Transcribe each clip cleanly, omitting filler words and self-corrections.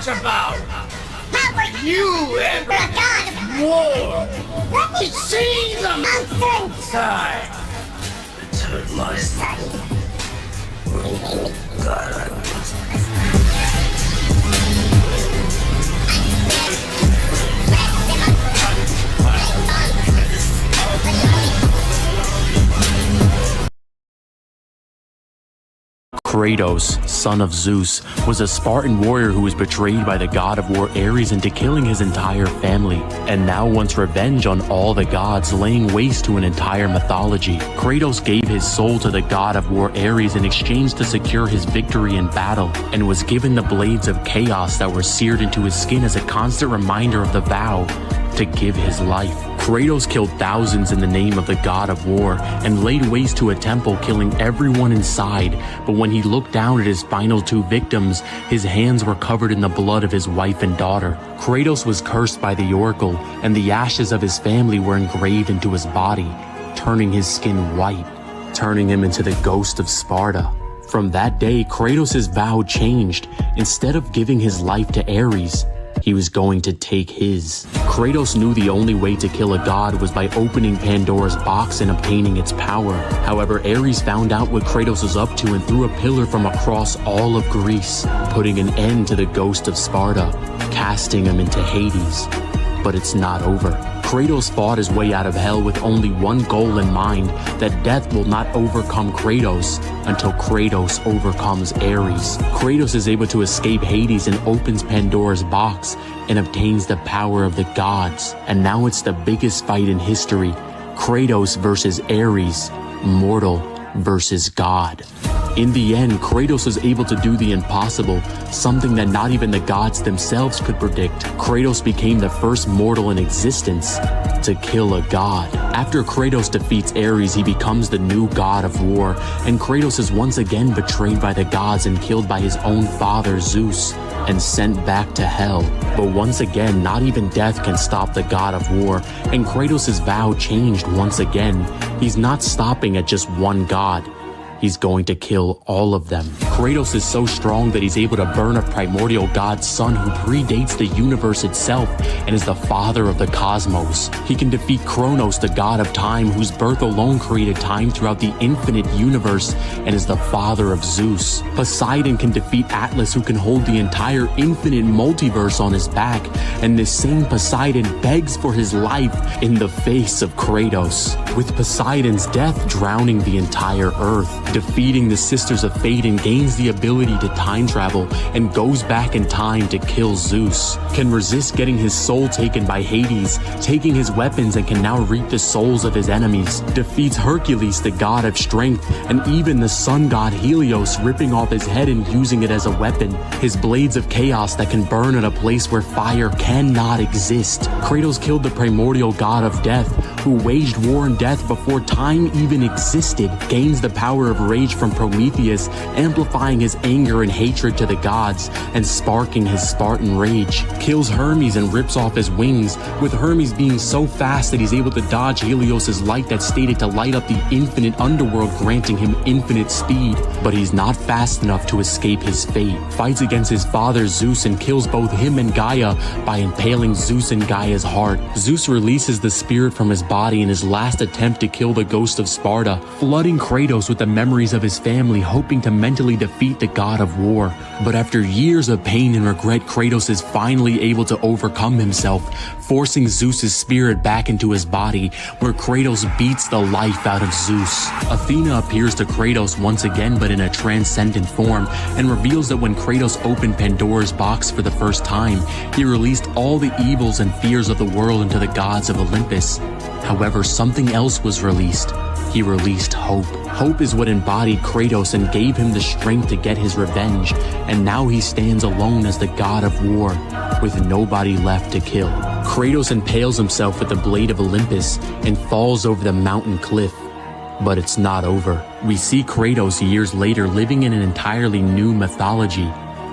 much about. You ever god of war? You see the time. Turn my Kratos, son of Zeus, was a Spartan warrior who was betrayed by the god of war Ares into killing his entire family, and now wants revenge on all the gods, laying waste to an entire mythology. Kratos gave his soul to the god of war Ares in exchange to secure his victory in battle, and was given the blades of chaos that were seared into his skin as a constant reminder of the vow to give his life. Kratos killed thousands in the name of the god of war and laid waste to a temple, killing everyone inside, but when he looked down at his final two victims, his hands were covered in the blood of his wife and daughter. Kratos was cursed by the oracle, and the ashes of his family were engraved into his body, turning his skin white, turning him into the ghost of Sparta. From that day, Kratos' vow changed. Instead of giving his life to Ares, he was going to take his. Kratos knew the only way to kill a god was by opening Pandora's box and obtaining its power. However, Ares found out what Kratos was up to and threw a pillar from across all of Greece, putting an end to the ghost of Sparta, casting him into Hades. But it's not over. Kratos fought his way out of hell with only one goal in mind, that death will not overcome Kratos until Kratos overcomes Ares. Kratos is able to escape Hades and opens Pandora's box and obtains the power of the gods. And now it's the biggest fight in history. Kratos versus Ares, mortal versus god. In the end, Kratos was able to do the impossible, something that not even the gods themselves could predict. Kratos became the first mortal in existence to kill a god. After Kratos defeats Ares, he becomes the new god of war, and Kratos is once again betrayed by the gods and killed by his own father Zeus, and sent back to hell. But once again, not even death can stop the god of war, and Kratos' vow changed once again. He's not stopping at just one god. He's going to kill all of them. Kratos is so strong that he's able to burn a primordial god's son who predates the universe itself and is the father of the cosmos. He can defeat Kronos, the god of time, whose birth alone created time throughout the infinite universe and is the father of Zeus. Poseidon can defeat Atlas, who can hold the entire infinite multiverse on his back, and this same Poseidon begs for his life in the face of Kratos, with Poseidon's death drowning the entire earth. Defeating the Sisters of Fate and gains the ability to time travel and goes back in time to kill Zeus. Can resist getting his soul taken by Hades, taking his weapons, and can now reap the souls of his enemies. Defeats Hercules, the god of strength, and even the sun god Helios, ripping off his head and using it as a weapon. His blades of chaos that can burn at a place where fire cannot exist. Kratos killed the primordial god of death, who waged war and death before time even existed. Gains the power of rage from Prometheus, amplifying his anger and hatred to the gods and sparking his Spartan rage. Kills Hermes and rips off his wings, with Hermes being so fast that he's able to dodge Helios' light that stated to light up the infinite underworld, granting him infinite speed. But he's not fast enough to escape his fate. Fights against his father Zeus and kills both him and Gaia by impaling Zeus in Gaia's heart. Zeus releases the spirit from his body in his last attempt to kill the ghost of Sparta, flooding Kratos with the memories of his family, hoping to mentally defeat the god of war. But after years of pain and regret, Kratos is finally able to overcome himself, forcing Zeus's spirit back into his body, where Kratos beats the life out of Zeus. Athena appears to Kratos once again, but in a transcendent form, and reveals that when Kratos opened Pandora's box for the first time, he released all the evils and fears of the world into the gods of Olympus. However, something else was released. He released hope. Hope is what embodied Kratos and gave him the strength to get his revenge, and now he stands alone as the god of war, with nobody left to kill. Kratos impales himself with the blade of Olympus and falls over the mountain cliff. But it's not over. We see Kratos years later living in an entirely new mythology,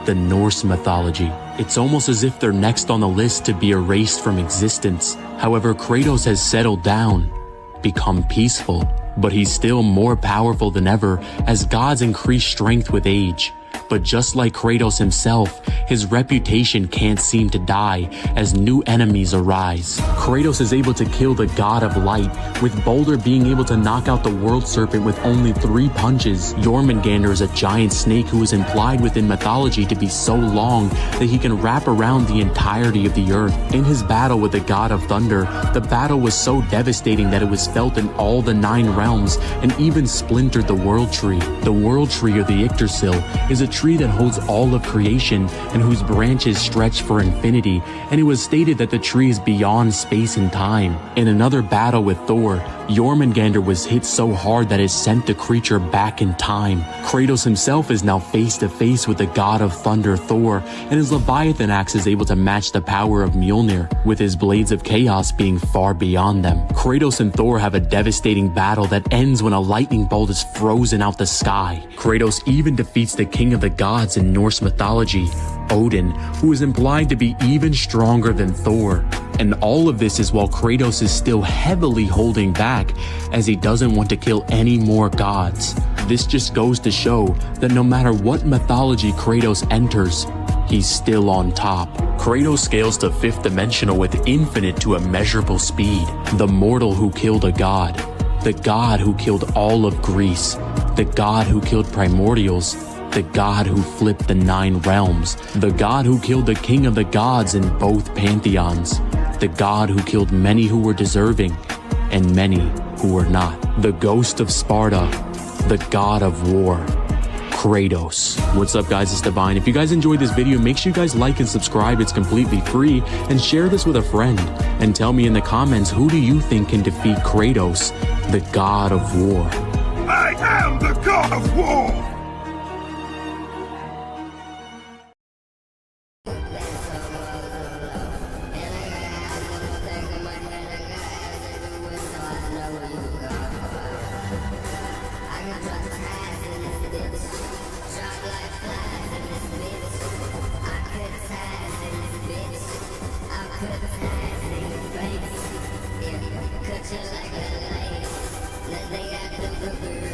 the Norse mythology. It's almost as if they're next on the list to be erased from existence. However, Kratos has settled down, become peaceful, but he's still more powerful than ever as gods increase strength with age. But just like Kratos himself, his reputation can't seem to die as new enemies arise. Kratos is able to kill the god of light, with Baldur being able to knock out the world serpent with only 3 punches. Jormungandr is a giant snake who is implied within mythology to be so long that he can wrap around the entirety of the earth. In his battle with the god of thunder, the battle was so devastating that it was felt in all the 9 realms and even splintered the world tree. The world tree, or the Yggdrasil, is a tree that holds all of creation and whose branches stretch for infinity, and it was stated that the tree is beyond space and time. In another battle with Thor, Jormungandr was hit so hard that it sent the creature back in time. Kratos himself is now face to face with the god of thunder Thor, and his Leviathan axe is able to match the power of Mjolnir, with his blades of chaos being far beyond them. Kratos and Thor have a devastating battle that ends when a lightning bolt is frozen out the sky. Kratos even defeats the king of the gods in Norse mythology, Odin, who is implied to be even stronger than Thor. And all of this is while Kratos is still heavily holding back, as he doesn't want to kill any more gods. This just goes to show that no matter what mythology Kratos enters, he's still on top. Kratos scales to 5th dimensional with infinite to immeasurable speed. The mortal who killed a god. The god who killed all of Greece. The god who killed primordials. The god who flipped the 9 realms. The god who killed the king of the gods in both pantheons. The god who killed many who were deserving and many who were not. The ghost of Sparta. The god of war. Kratos. What's up, guys? It's Divine. If you guys enjoyed this video, make sure you guys like and subscribe. It's completely free. And share this with a friend. And tell me in the comments, who do you think can defeat Kratos, the god of war? I am the god of war! Cut you like a light. Let me out the